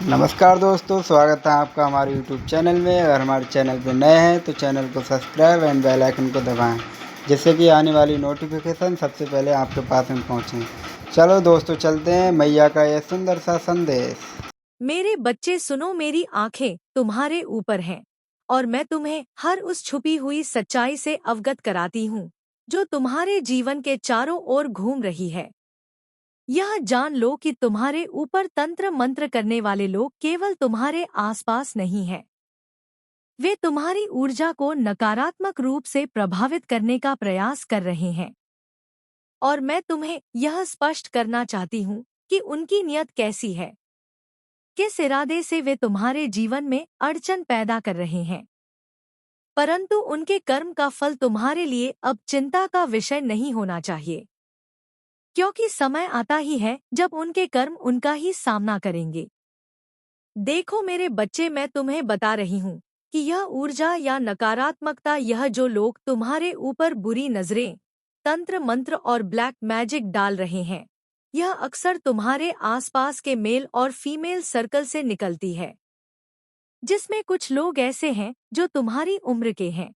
नमस्कार दोस्तों, स्वागत है आपका हमारे YouTube चैनल में। अगर हमारे चैनल पर नए हैं तो चैनल को सब्सक्राइब एंड बेल आइकन को दबाएं, जिससे कि आने वाली नोटिफिकेशन सबसे पहले आपके पास में पहुंचे। चलो दोस्तों, चलते हैं मैया का यह सुंदर सा संदेश। मेरे बच्चे सुनो, मेरी आंखें तुम्हारे ऊपर हैं और मैं तुम्हें हर उस छुपी हुई सच्चाई से अवगत कराती हूँ जो तुम्हारे जीवन के चारों ओर घूम रही है। यह जान लो कि तुम्हारे ऊपर तंत्र मंत्र करने वाले लोग केवल तुम्हारे आसपास नहीं हैं। वे तुम्हारी ऊर्जा को नकारात्मक रूप से प्रभावित करने का प्रयास कर रहे हैं। और मैं तुम्हें यह स्पष्ट करना चाहती हूँ कि उनकी नियत कैसी है, किस इरादे से वे तुम्हारे जीवन में अड़चन पैदा कर रहे हैं। परंतु उनके कर्म का फल तुम्हारे लिए अब चिंता का विषय नहीं होना चाहिए, क्योंकि समय आता ही है जब उनके कर्म उनका ही सामना करेंगे। देखो मेरे बच्चे, मैं तुम्हें बता रही हूँ कि यह ऊर्जा या नकारात्मकता, यह जो लोग तुम्हारे ऊपर बुरी नजरें, तंत्र मंत्र और ब्लैक मैजिक डाल रहे हैं, यह अक्सर तुम्हारे आसपास के मेल और फीमेल सर्कल से निकलती है, जिसमें कुछ लोग ऐसे हैं जो तुम्हारी उम्र के हैं,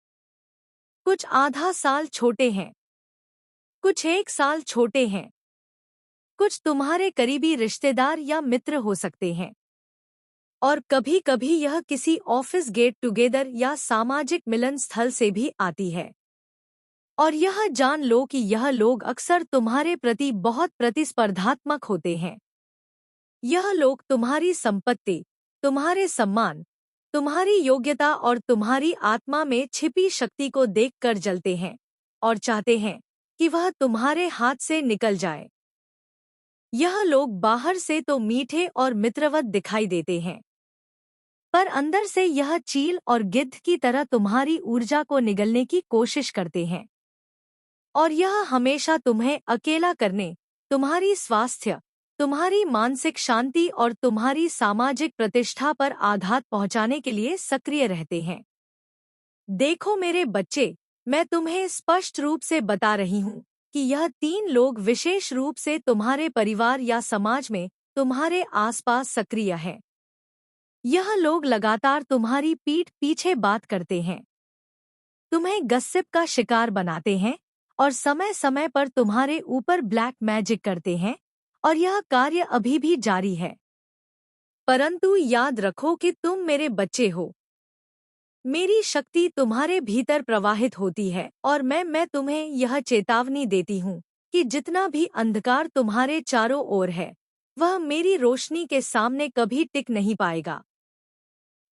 कुछ आधा साल छोटे हैं, कुछ 1 साल छोटे हैं, कुछ तुम्हारे करीबी रिश्तेदार या मित्र हो सकते हैं, और कभी कभी यह किसी ऑफिस गेट टुगेदर या सामाजिक मिलन स्थल से भी आती है। और यह जान लो कि यह लोग अक्सर तुम्हारे प्रति बहुत प्रतिस्पर्धात्मक होते हैं। यह लोग तुम्हारी संपत्ति, तुम्हारे सम्मान, तुम्हारी योग्यता और तुम्हारी आत्मा में छिपी शक्ति को देखकर जलते हैं और चाहते हैं कि वह तुम्हारे हाथ से निकल जाए। यह लोग बाहर से तो मीठे और मित्रवत दिखाई देते हैं, पर अंदर से यह चील और गिद्ध की तरह तुम्हारी ऊर्जा को निगलने की कोशिश करते हैं। और यह हमेशा तुम्हें अकेला करने, तुम्हारी स्वास्थ्य, तुम्हारी मानसिक शांति और तुम्हारी सामाजिक प्रतिष्ठा पर आघात पहुंचाने के लिए सक्रिय रहते हैं। देखो मेरे बच्चे, मैं तुम्हें स्पष्ट रूप से बता रही हूँ कि यह 3 लोग विशेष रूप से तुम्हारे परिवार या समाज में तुम्हारे आसपास सक्रिय हैं। यह लोग लगातार तुम्हारी पीठ पीछे बात करते हैं, तुम्हें गस्सिप का शिकार बनाते हैं और समय समय पर तुम्हारे ऊपर ब्लैक मैजिक करते हैं, और यह कार्य अभी भी जारी है। परंतु याद रखो कि तुम मेरे बच्चे हो। मेरी शक्ति तुम्हारे भीतर प्रवाहित होती है और मैं तुम्हें यह चेतावनी देती हूँ कि जितना भी अंधकार तुम्हारे चारों ओर है, वह मेरी रोशनी के सामने कभी टिक नहीं पाएगा।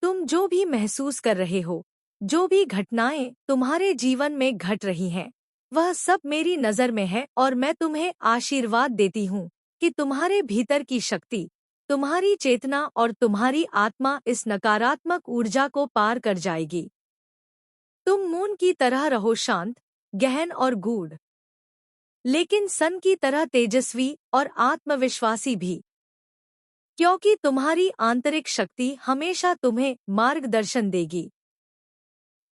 तुम जो भी महसूस कर रहे हो, जो भी घटनाएं तुम्हारे जीवन में घट रही हैं, वह सब मेरी नज़र में है, और मैं तुम्हें आशीर्वाद देती हूँ कि तुम्हारे भीतर की शक्ति, तुम्हारी चेतना और तुम्हारी आत्मा इस नकारात्मक ऊर्जा को पार कर जाएगी। तुम मून की तरह रहो, शांत, गहन और गूढ़, लेकिन सन की तरह तेजस्वी और आत्मविश्वासी भी, क्योंकि तुम्हारी आंतरिक शक्ति हमेशा तुम्हें मार्गदर्शन देगी।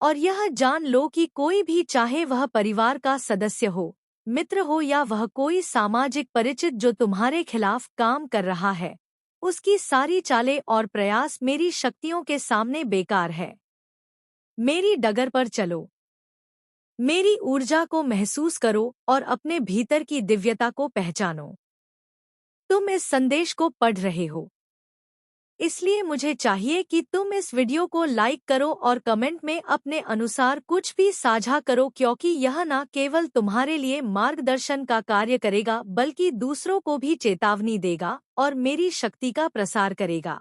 और यह जान लो कि कोई भी, चाहे वह परिवार का सदस्य हो, मित्र हो या वह कोई सामाजिक परिचित जो तुम्हारे खिलाफ काम कर रहा है, उसकी सारी चालें और प्रयास मेरी शक्तियों के सामने बेकार है। मेरी डगर पर चलो, मेरी ऊर्जा को महसूस करो और अपने भीतर की दिव्यता को पहचानो। तुम इस संदेश को पढ़ रहे हो, इसलिए मुझे चाहिए कि तुम इस वीडियो को लाइक करो और कमेंट में अपने अनुसार कुछ भी साझा करो, क्योंकि यह न केवल तुम्हारे लिए मार्गदर्शन का कार्य करेगा बल्कि दूसरों को भी चेतावनी देगा और मेरी शक्ति का प्रसार करेगा।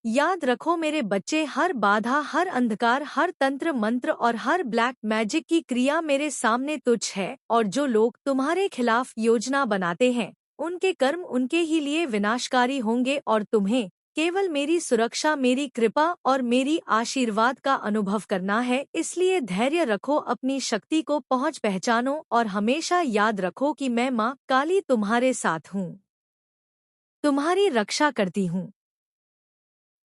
याद रखो मेरे बच्चे, हर बाधा, हर अंधकार, हर तंत्र मंत्र और हर ब्लैक मैजिक की क्रिया मेरे सामने तुच्छ है, और जो लोग तुम्हारे खिलाफ योजना बनाते हैं, उनके कर्म उनके ही लिए विनाशकारी होंगे, और तुम्हें केवल मेरी सुरक्षा, मेरी कृपा और मेरी आशीर्वाद का अनुभव करना है। इसलिए धैर्य रखो, अपनी शक्ति को पहचानो और हमेशा याद रखो कि मैं माँ काली तुम्हारे साथ हूँ, तुम्हारी रक्षा करती हूँ,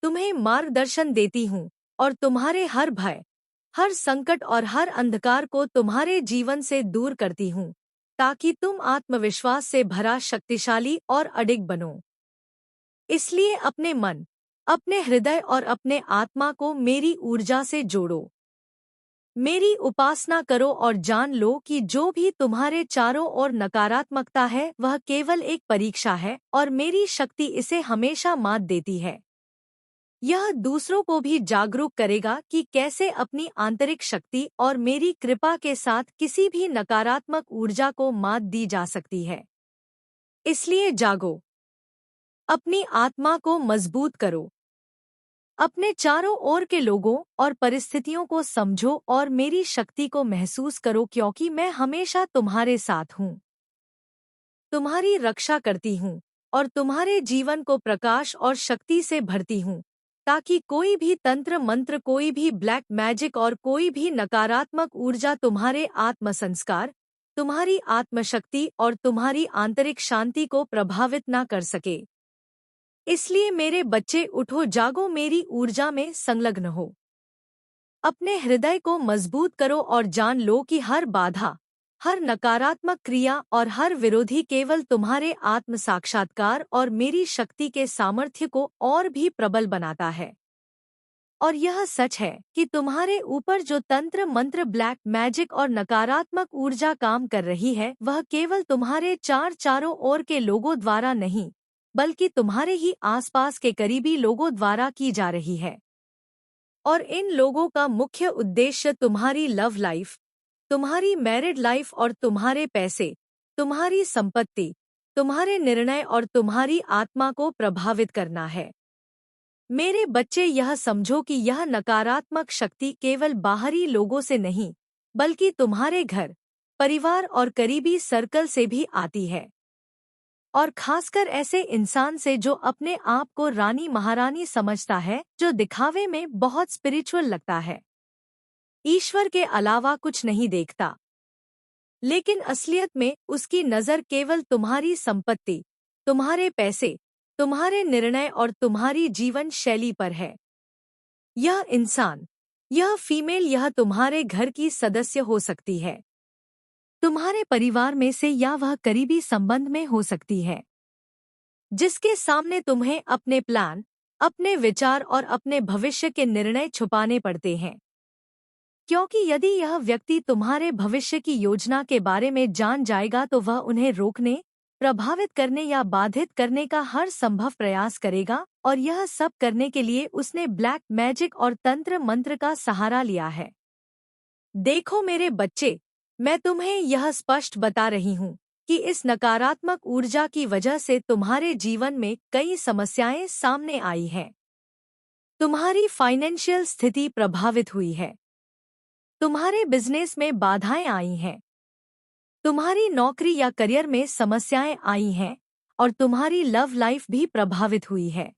तुम्हें मार्गदर्शन देती हूँ और तुम्हारे हर भय, हर संकट और हर अंधकार को तुम्हारे जीवन से दूर करती हूँ, ताकि तुम आत्मविश्वास से भरा, शक्तिशाली और अडिग बनो। इसलिए अपने मन, अपने हृदय और अपने आत्मा को मेरी ऊर्जा से जोड़ो। मेरी उपासना करो और जान लो कि जो भी तुम्हारे चारों ओर नकारात्मकता है वह केवल एक परीक्षा है और मेरी शक्ति इसे हमेशा मात देती है। यह दूसरों को भी जागरूक करेगा कि कैसे अपनी आंतरिक शक्ति और मेरी कृपा के साथ किसी भी नकारात्मक ऊर्जा को मात दी जा सकती है। इसलिए जागो, अपनी आत्मा को मजबूत करो, अपने चारों ओर के लोगों और परिस्थितियों को समझो और मेरी शक्ति को महसूस करो, क्योंकि मैं हमेशा तुम्हारे साथ हूँ, तुम्हारी रक्षा करती हूँ और तुम्हारे जीवन को प्रकाश और शक्ति से भरती हूँ, ताकि कोई भी तंत्र मंत्र, कोई भी ब्लैक मैजिक और कोई भी नकारात्मक ऊर्जा तुम्हारे आत्म संस्कार, तुम्हारी आत्मशक्ति और तुम्हारी आंतरिक शांति को प्रभावित न कर सके। इसलिए मेरे बच्चे उठो, जागो, मेरी ऊर्जा में संलग्न हो। अपने हृदय को मजबूत करो और जान लो कि हर बाधा, हर नकारात्मक क्रिया और हर विरोधी केवल तुम्हारे आत्म साक्षात्कार और मेरी शक्ति के सामर्थ्य को और भी प्रबल बनाता है। और यह सच है कि तुम्हारे ऊपर जो तंत्र मंत्र, ब्लैक मैजिक और नकारात्मक ऊर्जा काम कर रही है वह केवल तुम्हारे चारों ओर के लोगों द्वारा नहीं, बल्कि तुम्हारे ही आसपास के करीबी लोगों द्वारा की जा रही है। और इन लोगों का मुख्य उद्देश्य तुम्हारी लव लाइफ, तुम्हारी मैरिड लाइफ और तुम्हारे पैसे, तुम्हारी संपत्ति, तुम्हारे निर्णय और तुम्हारी आत्मा को प्रभावित करना है। मेरे बच्चे, यह समझो कि यह नकारात्मक शक्ति केवल बाहरी लोगों से नहीं, बल्कि तुम्हारे घर, परिवार और करीबी सर्कल से भी आती है। और खासकर ऐसे इंसान से जो अपने आप को रानी महारानी समझता है, जो दिखावे में बहुत स्पिरिचुअल लगता है, ईश्वर के अलावा कुछ नहीं देखता, लेकिन असलियत में उसकी नज़र केवल तुम्हारी संपत्ति, तुम्हारे पैसे, तुम्हारे निर्णय और तुम्हारी जीवन शैली पर है। यह इंसान, यह फीमेल, यह तुम्हारे घर की सदस्य हो सकती है, तुम्हारे परिवार में से, या वह करीबी संबंध में हो सकती है, जिसके सामने तुम्हें अपने प्लान, अपने विचार और अपने भविष्य के निर्णय छुपाने पड़ते हैं। क्योंकि यदि यह व्यक्ति तुम्हारे भविष्य की योजना के बारे में जान जाएगा तो वह उन्हें रोकने, प्रभावित करने या बाधित करने का हर संभव प्रयास करेगा, और यह सब करने के लिए उसने ब्लैक मैजिक और तंत्र मंत्र का सहारा लिया है। देखो मेरे बच्चे, मैं तुम्हें यह स्पष्ट बता रही हूँ कि इस नकारात्मक ऊर्जा की वजह से तुम्हारे जीवन में कई समस्याएं सामने आई हैं। तुम्हारी फाइनेंशियल स्थिति प्रभावित हुई है, तुम्हारे बिजनेस में बाधाएं आई हैं, तुम्हारी नौकरी या करियर में समस्याएं आई हैं, और तुम्हारी लव लाइफ भी प्रभावित हुई है।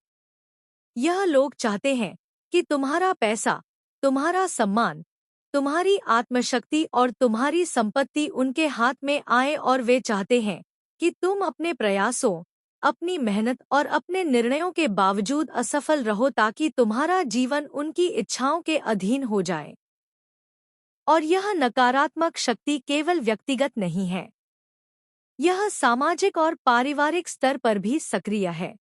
यह लोग चाहते हैं कि तुम्हारा पैसा, तुम्हारा सम्मान, तुम्हारी आत्मशक्ति और तुम्हारी संपत्ति उनके हाथ में आए, और वे चाहते हैं कि तुम अपने प्रयासों, अपनी मेहनत और अपने निर्णयों के बावजूद असफल रहो, ताकि तुम्हारा जीवन उनकी इच्छाओं के अधीन हो जाए। और यह नकारात्मक शक्ति केवल व्यक्तिगत नहीं है, यह सामाजिक और पारिवारिक स्तर पर भी सक्रिय है।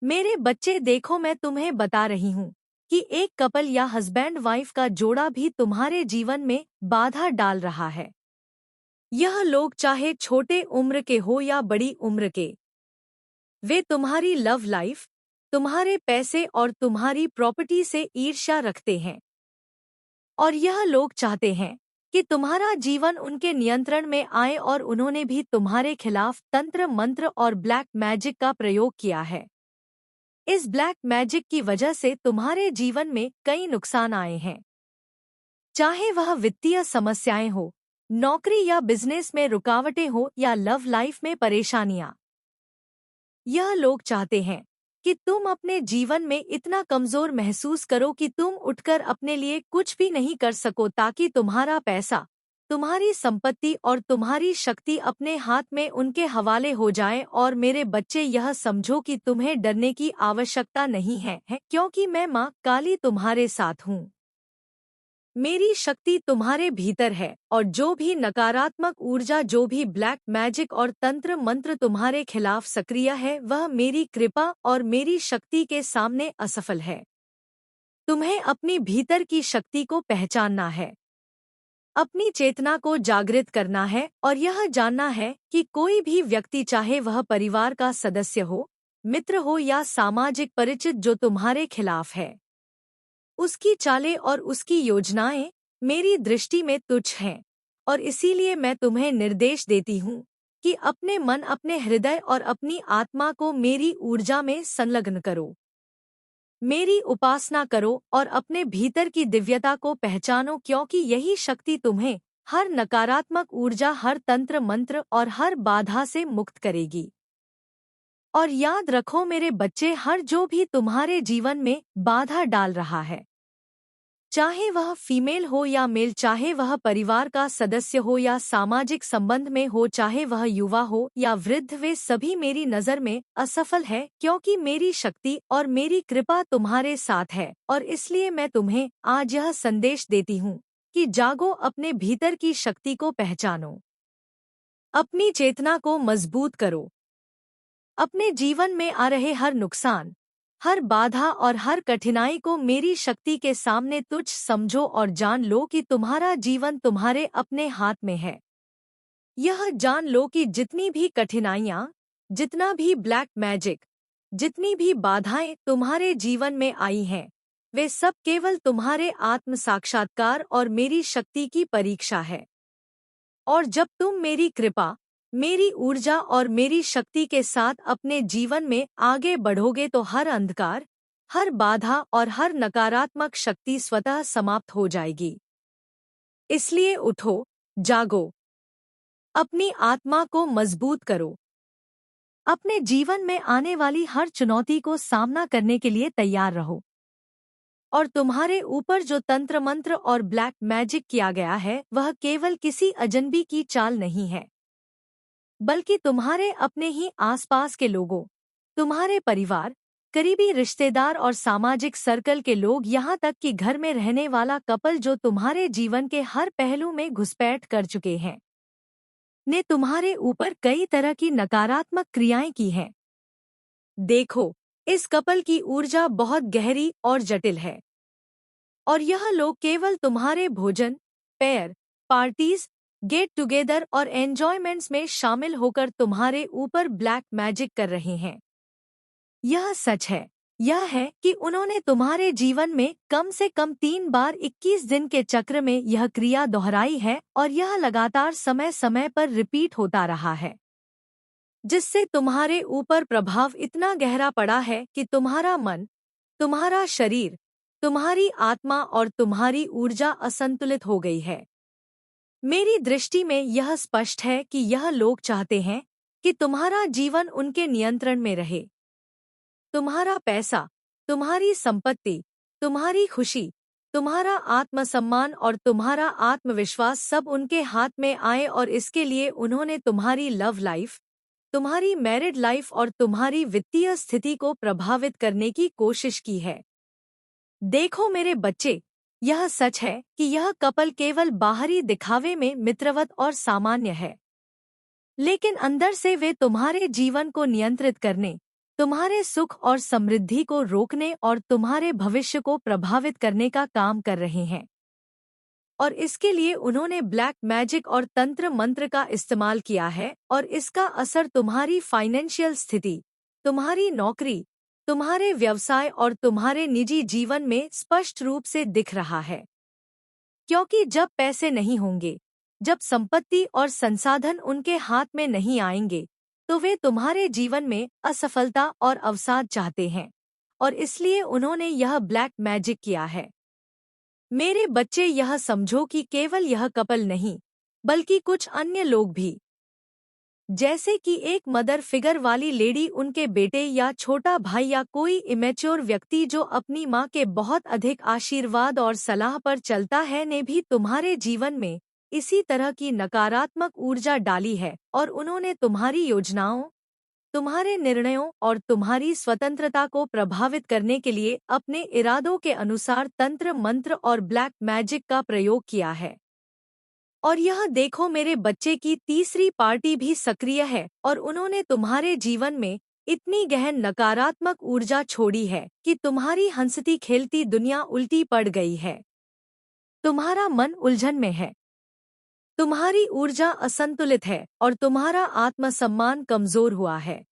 मेरे बच्चे देखो, मैं तुम्हें बता रही हूँ कि एक कपल या हस्बैंड वाइफ का जोड़ा भी तुम्हारे जीवन में बाधा डाल रहा है। यह लोग चाहे छोटे उम्र के हो या बड़ी उम्र के, वे तुम्हारी लव लाइफ, तुम्हारे पैसे और तुम्हारी प्रॉपर्टी से ईर्ष्या रखते हैं। और यह लोग चाहते हैं कि तुम्हारा जीवन उनके नियंत्रण में आए, और उन्होंने भी तुम्हारे खिलाफ तंत्र मंत्र और ब्लैक मैजिक का प्रयोग किया है। इस ब्लैक मैजिक की वजह से तुम्हारे जीवन में कई नुकसान आए हैं, चाहे वह वित्तीय समस्याएं हो, नौकरी या बिजनेस में रुकावटें हो, या लव लाइफ में परेशानियां। यह लोग चाहते हैं कि तुम अपने जीवन में इतना कमजोर महसूस करो कि तुम उठकर अपने लिए कुछ भी नहीं कर सको, ताकि तुम्हारा पैसा, तुम्हारी संपत्ति और तुम्हारी शक्ति अपने हाथ में उनके हवाले हो जाए। और मेरे बच्चे, यह समझो कि तुम्हें डरने की आवश्यकता नहीं है, क्योंकि मैं माँ काली तुम्हारे साथ हूँ। मेरी शक्ति तुम्हारे भीतर है और जो भी नकारात्मक ऊर्जा, जो भी ब्लैक मैजिक और तंत्र मंत्र तुम्हारे खिलाफ सक्रिय है, वह मेरी कृपा और मेरी शक्ति के सामने असफल है। तुम्हें अपनी भीतर की शक्ति को पहचानना है, अपनी चेतना को जागृत करना है और यह जानना है कि कोई भी व्यक्ति, चाहे वह परिवार का सदस्य हो, मित्र हो या सामाजिक परिचित, जो तुम्हारे खिलाफ है, उसकी चालें और उसकी योजनाएं मेरी दृष्टि में तुच्छ हैं। और इसीलिए मैं तुम्हें निर्देश देती हूँ कि अपने मन, अपने हृदय और अपनी आत्मा को मेरी ऊर्जा में संलग्न करो, मेरी उपासना करो और अपने भीतर की दिव्यता को पहचानो, क्योंकि यही शक्ति तुम्हें हर नकारात्मक ऊर्जा, हर तंत्र मंत्र और हर बाधा से मुक्त करेगी। और याद रखो मेरे बच्चे, हर जो भी तुम्हारे जीवन में बाधा डाल रहा है, चाहे वह फीमेल हो या मेल, चाहे वह परिवार का सदस्य हो या सामाजिक संबंध में हो, चाहे वह युवा हो या वृद्ध, वे सभी मेरी नज़र में असफल है, क्योंकि मेरी शक्ति और मेरी कृपा तुम्हारे साथ है। और इसलिए मैं तुम्हें आज यह संदेश देती हूँ कि जागो, अपने भीतर की शक्ति को पहचानो, अपनी चेतना को मजबूत करो, अपने जीवन में आ रहे हर नुकसान, हर बाधा और हर कठिनाई को मेरी शक्ति के सामने तुच्छ समझो और जान लो कि तुम्हारा जीवन तुम्हारे अपने हाथ में है। यह जान लो कि जितनी भी कठिनाइयाँ, जितना भी ब्लैक मैजिक, जितनी भी बाधाएं तुम्हारे जीवन में आई हैं, वे सब केवल तुम्हारे आत्म साक्षात्कार और मेरी शक्ति की परीक्षा है। और जब तुम मेरी कृपा, मेरी ऊर्जा और मेरी शक्ति के साथ अपने जीवन में आगे बढ़ोगे तो हर अंधकार, हर बाधा और हर नकारात्मक शक्ति स्वतः समाप्त हो जाएगी। इसलिए उठो, जागो, अपनी आत्मा को मजबूत करो, अपने जीवन में आने वाली हर चुनौती को सामना करने के लिए तैयार रहो। और तुम्हारे ऊपर जो तंत्र मंत्र और ब्लैक मैजिक किया गया है, वह केवल किसी अजनबी की चाल नहीं है, बल्कि तुम्हारे अपने ही आसपास के लोगों, तुम्हारे परिवार, करीबी रिश्तेदार और सामाजिक सर्कल के लोग, यहाँ तक कि घर में रहने वाला कपल जो तुम्हारे जीवन के हर पहलू में घुसपैठ कर चुके हैं, ने तुम्हारे ऊपर कई तरह की नकारात्मक क्रियाएं की हैं। देखो, इस कपल की ऊर्जा बहुत गहरी और जटिल है, और यह लोग केवल तुम्हारे भोजन, पैर, पार्टीज, गेट टुगेदर और एंजॉयमेंट्स में शामिल होकर तुम्हारे ऊपर ब्लैक मैजिक कर रहे हैं। यह सच है, यह है कि उन्होंने तुम्हारे जीवन में कम से कम 3 बार 21 दिन के चक्र में यह क्रिया दोहराई है, और यह लगातार समय समय पर रिपीट होता रहा है, जिससे तुम्हारे ऊपर प्रभाव इतना गहरा पड़ा है कि तुम्हारा मन, तुम्हारा शरीर, तुम्हारी आत्मा और तुम्हारी ऊर्जा असंतुलित हो गई है। मेरी दृष्टि में यह स्पष्ट है कि यह लोग चाहते हैं कि तुम्हारा जीवन उनके नियंत्रण में रहे। तुम्हारा पैसा, तुम्हारी संपत्ति, तुम्हारी खुशी, तुम्हारा आत्मसम्मान और तुम्हारा आत्मविश्वास सब उनके हाथ में आए, और इसके लिए उन्होंने तुम्हारी लव लाइफ, तुम्हारी मैरिड लाइफ और तुम्हारी वित्तीय स्थिति को प्रभावित करने की कोशिश की है। देखो मेरे बच्चे, यह सच है कि यह कपल केवल बाहरी दिखावे में मित्रवत और सामान्य है, लेकिन अंदर से वे तुम्हारे जीवन को नियंत्रित करने, तुम्हारे सुख और समृद्धि को रोकने और तुम्हारे भविष्य को प्रभावित करने का काम कर रहे हैं। और इसके लिए उन्होंने ब्लैक मैजिक और तंत्र मंत्र का इस्तेमाल किया है, और इसका असर तुम्हारी फाइनेंशियल स्थिति, तुम्हारी नौकरी, तुम्हारे व्यवसाय और तुम्हारे निजी जीवन में स्पष्ट रूप से दिख रहा है। क्योंकि जब पैसे नहीं होंगे, जब संपत्ति और संसाधन उनके हाथ में नहीं आएंगे, तो वे तुम्हारे जीवन में असफलता और अवसाद चाहते हैं, और इसलिए उन्होंने यह ब्लैक मैजिक किया है। मेरे बच्चे, यह समझो कि केवल यह कपल नहीं, बल्कि कुछ अन्य लोग भी, जैसे कि एक मदर फिगर वाली लेडी, उनके बेटे या छोटा भाई या कोई इमेच्योर व्यक्ति जो अपनी माँ के बहुत अधिक आशीर्वाद और सलाह पर चलता है, ने भी तुम्हारे जीवन में इसी तरह की नकारात्मक ऊर्जा डाली है, और उन्होंने तुम्हारी योजनाओं, तुम्हारे निर्णयों और तुम्हारी स्वतंत्रता को प्रभावित करने के लिए अपने इरादों के अनुसार तंत्र मंत्र और ब्लैक मैजिक का प्रयोग किया है। और यह देखो, मेरे बच्चे की तीसरी पार्टी भी सक्रिय है और उन्होंने तुम्हारे जीवन में इतनी गहन नकारात्मक ऊर्जा छोड़ी है कि तुम्हारी हंसती खेलती दुनिया उल्टी पड़ गई है। तुम्हारा मन उलझन में है, तुम्हारी ऊर्जा असंतुलित है और तुम्हारा आत्मसम्मान कमजोर हुआ है।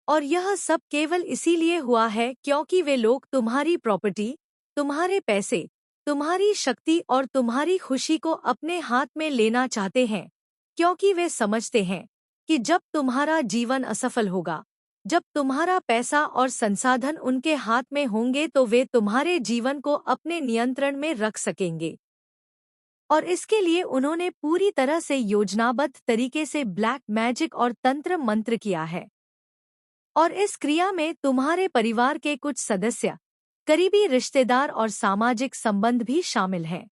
और यह सब केवल इसीलिए हुआ है क्योंकि वे लोग तुम्हारी प्रॉपर्टी, तुम्हारे पैसे, तुम्हारी शक्ति और तुम्हारी खुशी को अपने हाथ में लेना चाहते हैं, क्योंकि वे समझते हैं कि जब तुम्हारा जीवन असफल होगा, जब तुम्हारा पैसा और संसाधन उनके हाथ में होंगे, तो वे तुम्हारे जीवन को अपने नियंत्रण में रख सकेंगे। और इसके लिए उन्होंने पूरी तरह से योजनाबद्ध तरीके से ब्लैक मैजिक और तंत्र मंत्र किया है। और इस क्रिया में तुम्हारे परिवार के कुछ सदस्य, करीबी रिश्तेदार और सामाजिक संबंध भी शामिल हैं।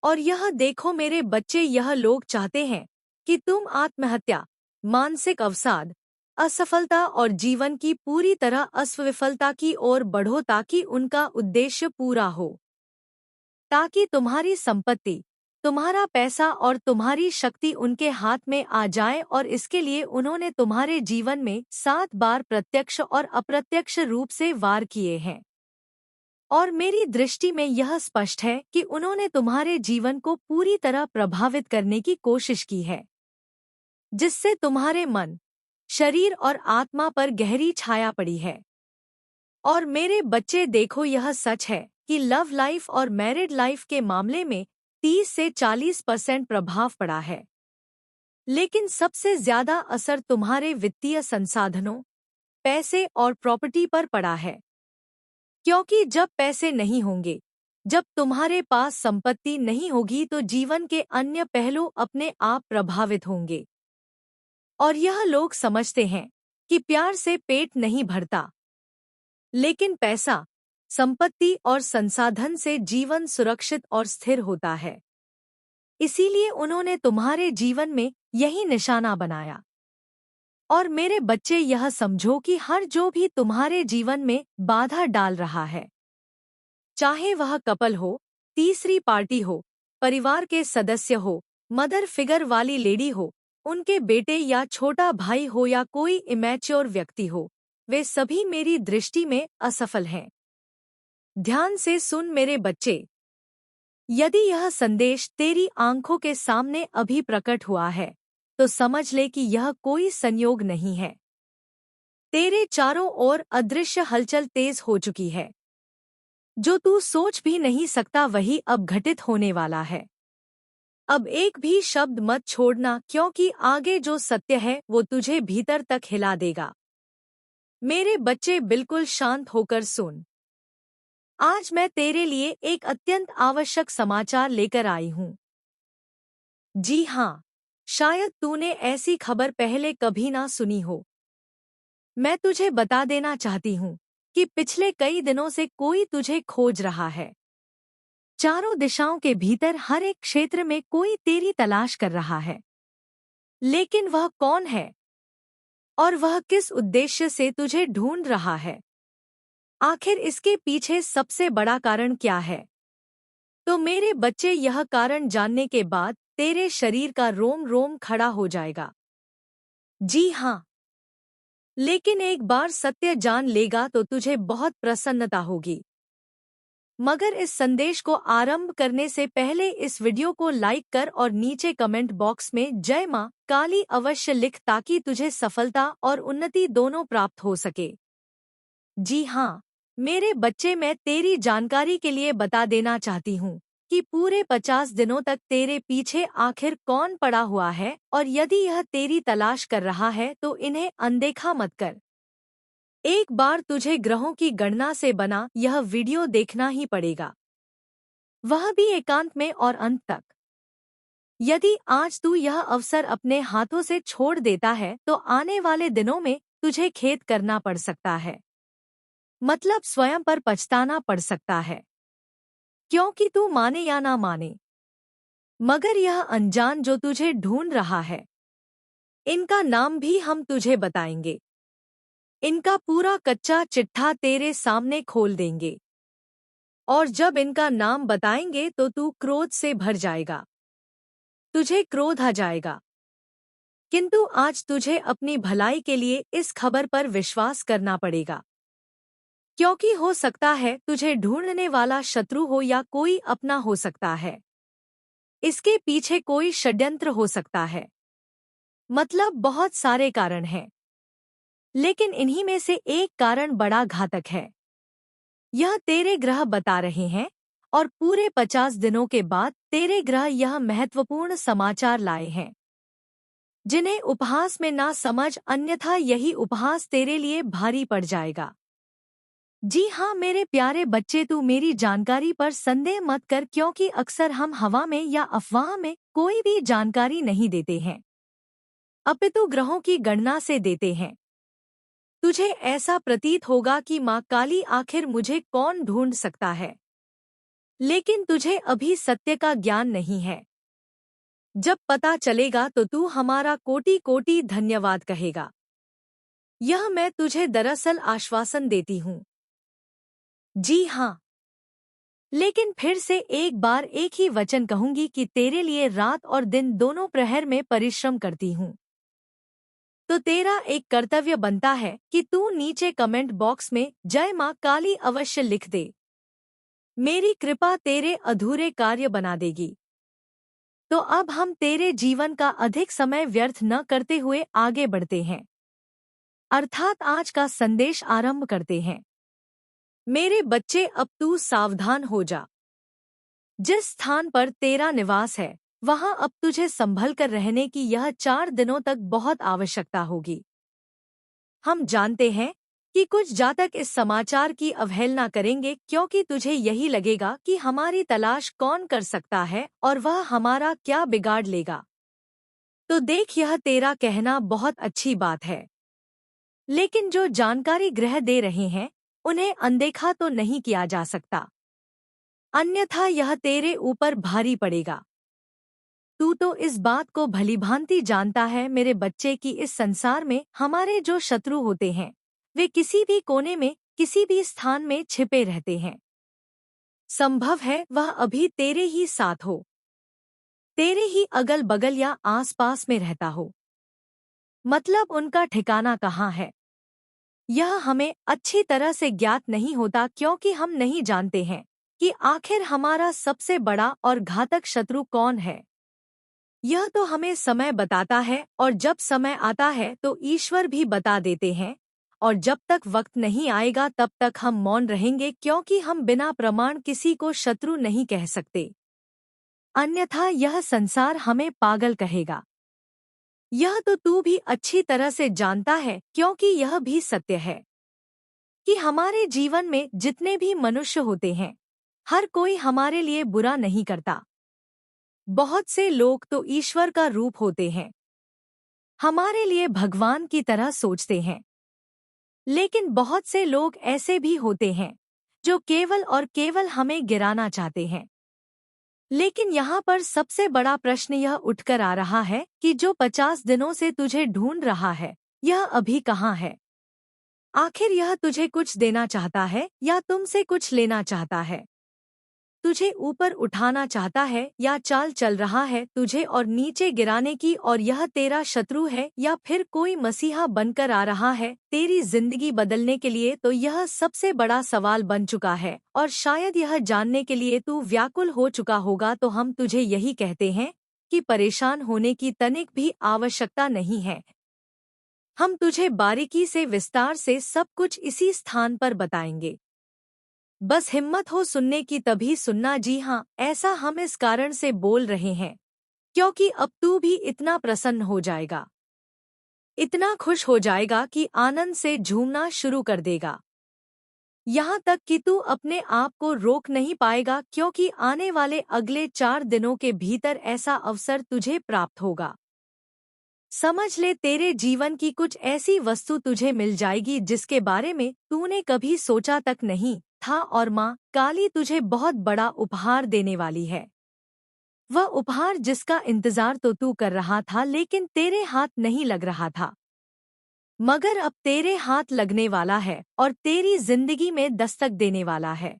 और यह देखो मेरे बच्चे, यह लोग चाहते हैं कि तुम आत्महत्या, मानसिक अवसाद, असफलता और जीवन की पूरी तरह असविफलता की ओर बढ़ो, ताकि उनका उद्देश्य पूरा हो, ताकि तुम्हारी संपत्ति, तुम्हारा पैसा और तुम्हारी शक्ति उनके हाथ में आ जाए। और इसके लिए उन्होंने तुम्हारे जीवन में 7 बार प्रत्यक्ष और अप्रत्यक्ष रूप से वार किए हैं। और मेरी दृष्टि में यह स्पष्ट है कि उन्होंने तुम्हारे जीवन को पूरी तरह प्रभावित करने की कोशिश की है, जिससे तुम्हारे मन, शरीर और आत्मा पर गहरी छाया पड़ी है। और मेरे बच्चे देखो, यह सच है कि लव लाइफ और मैरिड लाइफ के मामले में 30 से 40% प्रभाव पड़ा है, लेकिन सबसे ज्यादा असर तुम्हारे वित्तीय संसाधनों, पैसे और प्रॉपर्टी पर पड़ा है। क्योंकि जब पैसे नहीं होंगे, जब तुम्हारे पास संपत्ति नहीं होगी, तो जीवन के अन्य पहलू अपने आप प्रभावित होंगे। और यह लोग समझते हैं कि प्यार से पेट नहीं भरता, लेकिन पैसा, संपत्ति और संसाधन से जीवन सुरक्षित और स्थिर होता है। इसीलिए उन्होंने तुम्हारे जीवन में यही निशाना बनाया। और मेरे बच्चे, यह समझो कि हर जो भी तुम्हारे जीवन में बाधा डाल रहा है, चाहे वह कपल हो, तीसरी पार्टी हो, परिवार के सदस्य हो, मदर फिगर वाली लेडी हो, उनके बेटे या छोटा भाई हो या कोई इमैच्योर व्यक्ति हो, वे सभी मेरी दृष्टि में असफल हैं। ध्यान से सुन मेरे बच्चे, यदि यह संदेश तेरी आंखों के सामने अभी प्रकट हुआ है, तो समझ ले कि यह कोई संयोग नहीं है। तेरे चारों ओर अदृश्य हलचल तेज हो चुकी है। जो तू सोच भी नहीं सकता वही अब घटित होने वाला है। अब एक भी शब्द मत छोड़ना, क्योंकि आगे जो सत्य है वो तुझे भीतर तक हिला देगा। मेरे बच्चे, बिल्कुल शांत होकर सुन। आज मैं तेरे लिए एक अत्यंत आवश्यक समाचार लेकर आई हूँ। जी हाँ, शायद तूने ऐसी खबर पहले कभी ना सुनी हो। मैं तुझे बता देना चाहती हूँ कि पिछले कई दिनों से कोई तुझे खोज रहा है। चारों दिशाओं के भीतर हर एक क्षेत्र में कोई तेरी तलाश कर रहा है। लेकिन वह कौन है और वह किस उद्देश्य से तुझे ढूंढ रहा है? आखिर इसके पीछे सबसे बड़ा कारण क्या है? तो मेरे बच्चे, यह कारण जानने के बाद तेरे शरीर का रोम रोम खड़ा हो जाएगा। जी हाँ, लेकिन एक बार सत्य जान लेगा तो तुझे बहुत प्रसन्नता होगी। मगर इस संदेश को आरंभ करने से पहले इस वीडियो को लाइक कर और नीचे कमेंट बॉक्स में जय मां काली अवश्य लिख, ताकि तुझे सफलता और उन्नति दोनों प्राप्त हो सके। जी हाँ, मेरे बच्चे, मैं तेरी जानकारी के लिए बता देना चाहती हूँ कि पूरे 50 दिनों तक तेरे पीछे आखिर कौन पड़ा हुआ है, और यदि यह तेरी तलाश कर रहा है तो इन्हें अनदेखा मत कर। एक बार तुझे ग्रहों की गणना से बना यह वीडियो देखना ही पड़ेगा, वह भी एकांत में और अंत तक। यदि आज तू यह अवसर अपने हाथों से छोड़ देता है तो आने वाले दिनों में तुझे खेद करना पड़ सकता है, मतलब स्वयं पर पछताना पड़ सकता है, क्योंकि तू माने या ना माने, मगर यह अनजान जो तुझे ढूंढ रहा है इनका नाम भी हम तुझे बताएंगे। इनका पूरा कच्चा चिट्ठा तेरे सामने खोल देंगे। और जब इनका नाम बताएंगे तो तू क्रोध से भर जाएगा। तुझे क्रोध आ जाएगा। किंतु आज तुझे अपनी भलाई के लिए इस खबर पर विश्वास करना पड़ेगा, क्योंकि हो सकता है तुझे ढूंढने वाला शत्रु हो या कोई अपना हो सकता है। इसके पीछे कोई षड्यंत्र हो सकता है। मतलब बहुत सारे कारण हैं, लेकिन इन्हीं में से एक कारण बड़ा घातक है। यह तेरे ग्रह बता रहे हैं और पूरे 50 दिनों के बाद तेरे ग्रह यह महत्वपूर्ण समाचार लाए हैं, जिन्हें उपहास में ना समझ, अन्यथा यही उपहास तेरे लिए भारी पड़ जाएगा। जी हाँ मेरे प्यारे बच्चे, तू मेरी जानकारी पर संदेह मत कर, क्योंकि अक्सर हम हवा में या अफवाह में कोई भी जानकारी नहीं देते हैं, अपितु ग्रहों की गणना से देते हैं। तुझे ऐसा प्रतीत होगा कि माँ काली आखिर मुझे कौन ढूंढ सकता है, लेकिन तुझे अभी सत्य का ज्ञान नहीं है। जब पता चलेगा तो तू हमारा कोटि कोटि धन्यवाद कहेगा। यह मैं तुझे दरअसल आश्वासन देती हूँ। जी हाँ, लेकिन फिर से एक बार एक ही वचन कहूंगी कि तेरे लिए रात और दिन दोनों प्रहर में परिश्रम करती हूँ। तो तेरा एक कर्तव्य बनता है कि तू नीचे कमेंट बॉक्स में जय माँ काली अवश्य लिख दे। मेरी कृपा तेरे अधूरे कार्य बना देगी। तो अब हम तेरे जीवन का अधिक समय व्यर्थ न करते हुए आगे बढ़ते हैं, अर्थात आज का संदेश आरंभ करते हैं। मेरे बच्चे, अब तू सावधान हो जा। जिस स्थान पर तेरा निवास है वहां अब तुझे संभल कर रहने की यह 4 दिनों तक बहुत आवश्यकता होगी। हम जानते हैं कि कुछ जातक इस समाचार की अवहेलना करेंगे, क्योंकि तुझे यही लगेगा कि हमारी तलाश कौन कर सकता है और वह हमारा क्या बिगाड़ लेगा। तो देख, यह तेरा कहना बहुत अच्छी बात है, लेकिन जो जानकारी ग्रह दे रहे हैं उन्हें अनदेखा तो नहीं किया जा सकता, अन्यथा यह तेरे ऊपर भारी पड़ेगा। तू तो इस बात को भलीभांति जानता है मेरे बच्चे कि इस संसार में हमारे जो शत्रु होते हैं वे किसी भी कोने में, किसी भी स्थान में छिपे रहते हैं। संभव है वह अभी तेरे ही साथ हो, तेरे ही अगल बगल या आसपास में रहता हो। मतलब उनका ठिकाना कहाँ है यह हमें अच्छी तरह से ज्ञात नहीं होता, क्योंकि हम नहीं जानते हैं कि आखिर हमारा सबसे बड़ा और घातक शत्रु कौन है। यह तो हमें समय बताता है, और जब समय आता है तो ईश्वर भी बता देते हैं, और जब तक वक्त नहीं आएगा तब तक हम मौन रहेंगे, क्योंकि हम बिना प्रमाण किसी को शत्रु नहीं कह सकते, अन्यथा यह संसार हमें पागल कहेगा। यह तो तू भी अच्छी तरह से जानता है, क्योंकि यह भी सत्य है कि हमारे जीवन में जितने भी मनुष्य होते हैं हर कोई हमारे लिए बुरा नहीं करता। बहुत से लोग तो ईश्वर का रूप होते हैं, हमारे लिए भगवान की तरह सोचते हैं, लेकिन बहुत से लोग ऐसे भी होते हैं जो केवल और केवल हमें गिराना चाहते हैं। लेकिन यहाँ पर सबसे बड़ा प्रश्न यह उठकर आ रहा है कि जो 50 दिनों से तुझे ढूंढ रहा है यह अभी कहाँ है। आखिर यह तुझे कुछ देना चाहता है या तुमसे कुछ लेना चाहता है? तुझे ऊपर उठाना चाहता है या चाल चल रहा है तुझे और नीचे गिराने की, और यह तेरा शत्रु है या फिर कोई मसीहा बनकर आ रहा है तेरी जिंदगी बदलने के लिए? तो यह सबसे बड़ा सवाल बन चुका है, और शायद यह जानने के लिए तू व्याकुल हो चुका होगा। तो हम तुझे यही कहते हैं कि परेशान होने की तनिक भी आवश्यकता नहीं है। हम तुझे बारीकी से, विस्तार से सब कुछ इसी स्थान पर बताएंगे। बस हिम्मत हो सुनने की तभी सुनना। जी हाँ, ऐसा हम इस कारण से बोल रहे हैं क्योंकि अब तू भी इतना प्रसन्न हो जाएगा, इतना खुश हो जाएगा कि आनंद से झूमना शुरू कर देगा। यहाँ तक कि तू अपने आप को रोक नहीं पाएगा, क्योंकि आने वाले अगले 4 दिनों के भीतर ऐसा अवसर तुझे प्राप्त होगा। समझ ले, तेरे जीवन की कुछ ऐसी वस्तु तुझे मिल जाएगी जिसके बारे में तूने कभी सोचा तक नहीं था, और माँ काली तुझे बहुत बड़ा उपहार देने वाली है। वह उपहार जिसका इंतजार तो तू कर रहा था लेकिन तेरे हाथ नहीं लग रहा था, मगर अब तेरे हाथ लगने वाला है और तेरी जिंदगी में दस्तक देने वाला है।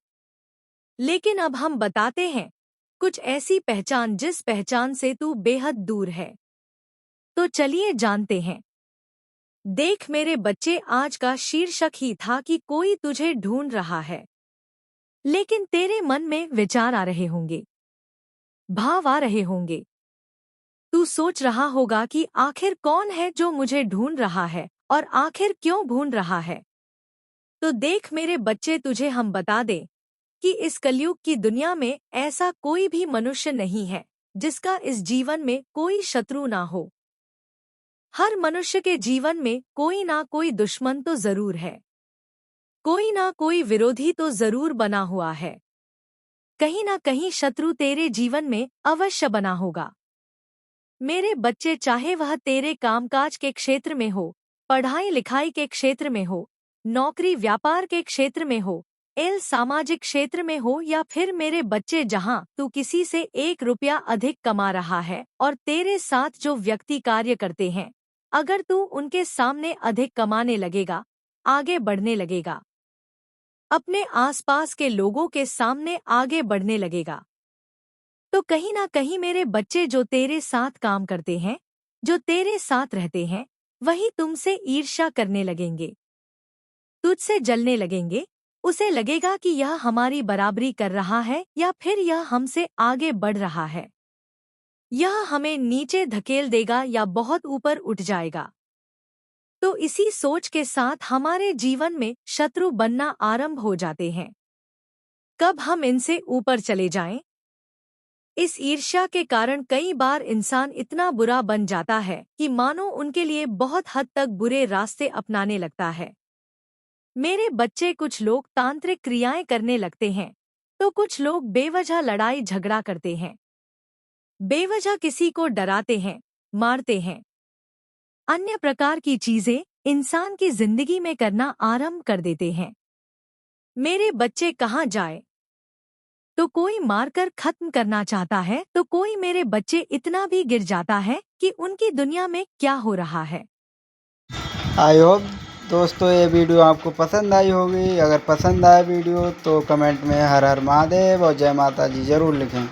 लेकिन अब हम बताते हैं कुछ ऐसी पहचान जिस पहचान से तू बेहद दूर है। तो चलिए जानते हैं। देख मेरे बच्चे, आज का शीर्षक ही था कि कोई तुझे ढूंढ रहा है। लेकिन तेरे मन में विचार आ रहे होंगे, भाव आ रहे होंगे। तू सोच रहा होगा कि आखिर कौन है जो मुझे ढूंढ रहा है और आखिर क्यों ढूंढ रहा है। तो देख मेरे बच्चे, तुझे हम बता दें कि इस कलयुग की दुनिया में ऐसा कोई भी मनुष्य नहीं है जिसका इस जीवन में कोई शत्रु ना हो। हर मनुष्य के जीवन में कोई ना कोई दुश्मन तो जरूर है, कोई ना कोई विरोधी तो जरूर बना हुआ है। कहीं ना कहीं शत्रु तेरे जीवन में अवश्य बना होगा। मेरे बच्चे, चाहे वह तेरे कामकाज के क्षेत्र में हो, पढ़ाई लिखाई के क्षेत्र में हो, नौकरी व्यापार के क्षेत्र में हो, सामाजिक क्षेत्र में हो, या फिर मेरे बच्चे जहां तू किसी से 1 रुपया अधिक कमा रहा है और तेरे साथ जो व्यक्ति कार्य करते हैं, अगर तू उनके सामने अधिक कमाने लगेगा, आगे बढ़ने लगेगा, अपने आसपास के लोगों के सामने आगे बढ़ने लगेगा, तो कहीं ना कहीं मेरे बच्चे जो तेरे साथ काम करते हैं, जो तेरे साथ रहते हैं, वही तुमसे ईर्ष्या करने लगेंगे, तुझसे जलने लगेंगे। उसे लगेगा कि यह हमारी बराबरी कर रहा है या फिर यह हमसे आगे बढ़ रहा है, यह हमें नीचे धकेल देगा या बहुत ऊपर उठ जाएगा। तो इसी सोच के साथ हमारे जीवन में शत्रु बनना आरंभ हो जाते हैं। कब हम इनसे ऊपर चले जाएं? इस ईर्ष्या के कारण कई बार इंसान इतना बुरा बन जाता है कि मानो उनके लिए बहुत हद तक बुरे रास्ते अपनाने लगता है। मेरे बच्चे, कुछ लोग तांत्रिक क्रियाएं करने लगते हैं, तो कुछ लोग बेवजह लड़ाई झगड़ा करते हैं, बेवजह किसी को डराते हैं, मारते हैं, अन्य प्रकार की चीजें इंसान की जिंदगी में करना आरंभ कर देते हैं। मेरे बच्चे, कहाँ जाए तो कोई मारकर खत्म करना चाहता है, तो कोई मेरे बच्चे इतना भी गिर जाता है कि उनकी दुनिया में क्या हो रहा है। आई होप दोस्तों ये वीडियो आपको पसंद आई होगी। अगर पसंद आए वीडियो तो कमेंट में हर हर महादेव और जय माता जी ज़रूर लिखें।